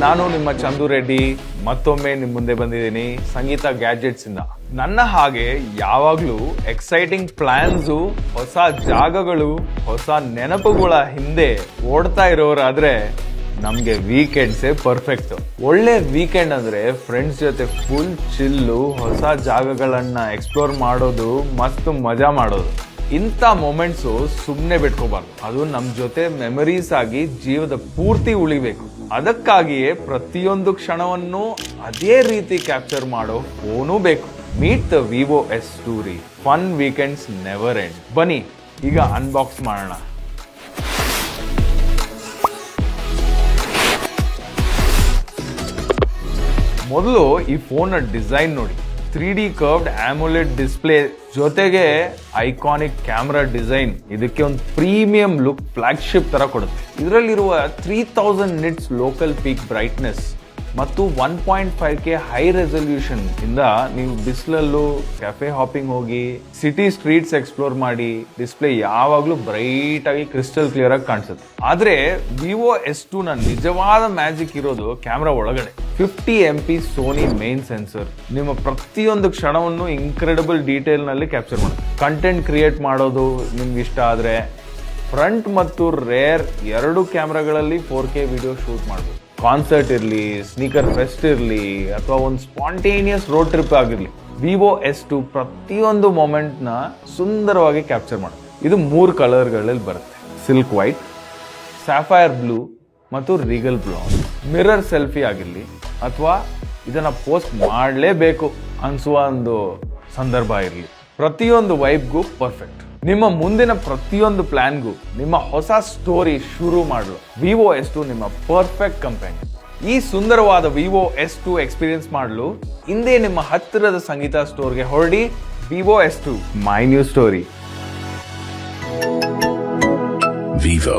ನಾನು ನಿಮ್ಮ ಚಂದು ರೆಡ್ಡಿ ಮತ್ತೊಮ್ಮೆ ನಿಮ್ಮ ಮುಂದೆ ಬಂದಿದ್ದೀನಿ ಸಂಗೀತ ಗ್ಯಾಜೆಟ್ಸ್ ಇಂದ. ನನ್ನ ಹಾಗೆ ಯಾವಾಗ್ಲೂ ಎಕ್ಸೈಟಿಂಗ್ ಪ್ಲಾನ್ಸು, ಹೊಸ ಜಾಗಗಳು, ಹೊಸ ನೆನಪುಗಳ ಹಿಂದೆ ಓಡ್ತಾ ಇರೋರಾದ್ರೆ ನಮ್ಗೆ ವೀಕೆಂಡ್ಸೇ ಪರ್ಫೆಕ್ಟ್. ಒಳ್ಳೆ ವೀಕೆಂಡ್ ಅಂದ್ರೆ ಫ್ರೆಂಡ್ಸ್ ಜೊತೆ ಫುಲ್ ಚಿಲ್ಲು, ಹೊಸ ಜಾಗಗಳನ್ನ ಎಕ್ಸ್ಪ್ಲೋರ್ ಮಾಡೋದು, ಮಸ್ತ್ ಮಜಾ ಮಾಡೋದು. ಇಂಥ ಮೊಮೆಂಟ್ಸು ಸುಮ್ಮನೆ ಬಿಟ್ಕೋಬಾರ್ದು. ಅದು ನಮ್ಮ ಜೊತೆ ಮೆಮರೀಸ್ ಆಗಿ ಜೀವದ ಪೂರ್ತಿ ಉಳಿಬೇಕು. ಅದಕ್ಕಾಗಿಯೇ ಪ್ರತಿಯೊಂದು ಕ್ಷಣವನ್ನು ಅದೇ ರೀತಿ ಕ್ಯಾಪ್ಚರ್ ಮಾಡೋ ಫೋನು ಬೇಕು. ಮೀಟ್ ದ ವಿವೋ S2 ರೀ. Fun weekends never end. ಬನ್ನಿ ಈಗ ಅನ್ಬಾಕ್ಸ್ ಮಾಡೋಣ. ಮೊದಲು ಈ ಫೋನ್ ಡಿಸೈನ್ ನೋಡಿ. 3D ಕರ್ವ್ಡ್ ಆಮೋಲೆಡ್ ಡಿಸ್ಪ್ಲೇ ಜೊತೆಗೆ ಐಕಾನಿಕ್ ಕ್ಯಾಮ್ರಾ ಡಿಸೈನ್ ಇದಕ್ಕೆ ಒಂದು ಪ್ರೀಮಿಯಂ ಲುಕ್, ಫ್ಲಾಗ್ಶಿಪ್ ತರ ಕೊಡುತ್ತೆ. ಇದರಲ್ಲಿರುವ 3000 ನಿಟ್ಸ್ ಲೋಕಲ್ ಪೀಕ್ ಬ್ರೈಟ್ನೆಸ್ ಮತ್ತು 1.5K ಹೈ ರೆಸಲ್ಯೂಷನ್ ಇಂದ ನೀವು ಬಿಸಿಲಲ್ಲೂ ಕೆಫೆ ಹಾಪಿಂಗ್ ಹೋಗಿ ಸಿಟಿ ಸ್ಟ್ರೀಟ್ಸ್ ಎಕ್ಸ್ಪ್ಲೋರ್ ಮಾಡಿ ಡಿಸ್ಪ್ಲೇ ಯಾವಾಗ್ಲೂ ಬ್ರೈಟ್ ಆಗಿ ಕ್ರಿಸ್ಟಲ್ ಕ್ಲಿಯರ್ ಆಗಿ ಕಾಣಿಸುತ್ತೆ. ಆದ್ರೆ ವಿವೋ S2 ನ ನಿಜವಾದ ಮ್ಯಾಜಿಕ್ ಇರೋದು ಕ್ಯಾಮ್ರಾ ಒಳಗಡೆ. 50 MP ಸೋನಿ ಮೇನ್ ಸೆನ್ಸರ್ ನಿಮ್ಮ ಪ್ರತಿಯೊಂದು ಕ್ಷಣವನ್ನು ಇನ್ಕ್ರೆಡಿಬಲ್ ಡೀಟೇಲ್ ನಲ್ಲಿ ಕ್ಯಾಪ್ಚರ್ ಮಾಡುತ್ತೆ. ಕಂಟೆಂಟ್ ಕ್ರಿಯೇಟ್ ಮಾಡೋದು ನಿಮ್ಗೆ ಇಷ್ಟ ಆದ್ರೆ ಫ್ರಂಟ್ ಮತ್ತು ರೇರ್ ಎರಡು ಕ್ಯಾಮ್ರಾಗಳಲ್ಲಿ 4K ವಿಡಿಯೋ ಶೂಟ್ ಮಾಡಬಹುದು. ಕಾನ್ಸರ್ಟ್ ಇರಲಿ, ಸ್ನೀಕರ್ ಫೆಸ್ಟ್ ಇರಲಿ, ಅಥವಾ ಒಂದು ಸ್ಪಾಂಟೇನಿಯಸ್ ರೋಡ್ ಟ್ರಿಪ್ ಆಗಿರಲಿ, ವಿವೋ S2 ಪ್ರತಿಯೊಂದು ಮೊಮೆಂಟ್ ನ ಸುಂದರವಾಗಿ ಕ್ಯಾಪ್ಚರ್ ಮಾಡುತ್ತೆ. ಇದು 3 ಕಲರ್ಗಳಲ್ಲಿ ಬರುತ್ತೆ: ಸಿಲ್ಕ್ ವೈಟ್, ಸ್ಯಾಫೈರ್ ಬ್ಲೂ ಮತ್ತು ರೀಗಲ್ ಬ್ಲಾಕ್. ಮಿರರ್ ಸೆಲ್ಫಿ ಆಗಿರಲಿ ಅಥವಾ ಇದನ್ನ ಪೋಸ್ಟ್ ಮಾಡಲೇಬೇಕು ಅನ್ಸುವ ಒಂದು ಸಂದರ್ಭ ಇರಲಿ, ಪ್ರತಿಯೊಂದು ವೈಬ್ಗೂ ಪರ್ಫೆಕ್ಟ್. ನಿಮ್ಮ ಮುಂದಿನ ಪ್ರತಿಯೊಂದು ಪ್ಲಾನ್ಗೂ, ನಿಮ್ಮ ಹೊಸ ಸ್ಟೋರಿ ಶುರು ಮಾಡಲು ವಿವೋ S2 ನಿಮ್ಮ ಪರ್ಫೆಕ್ಟ್ ಕಂಪನಿ. ಈ ಸುಂದರವಾದ ವಿವೋ S2 ಎಕ್ಸ್ಪೀರಿಯನ್ಸ್ ಮಾಡಲು ಇಂದೇ ನಿಮ್ಮ ಹತ್ತಿರದ ಸಂಗೀತ ಸ್ಟೋರ್ಗೆ ಹೊರಡಿ. Vivo S2 my new story. Vivo.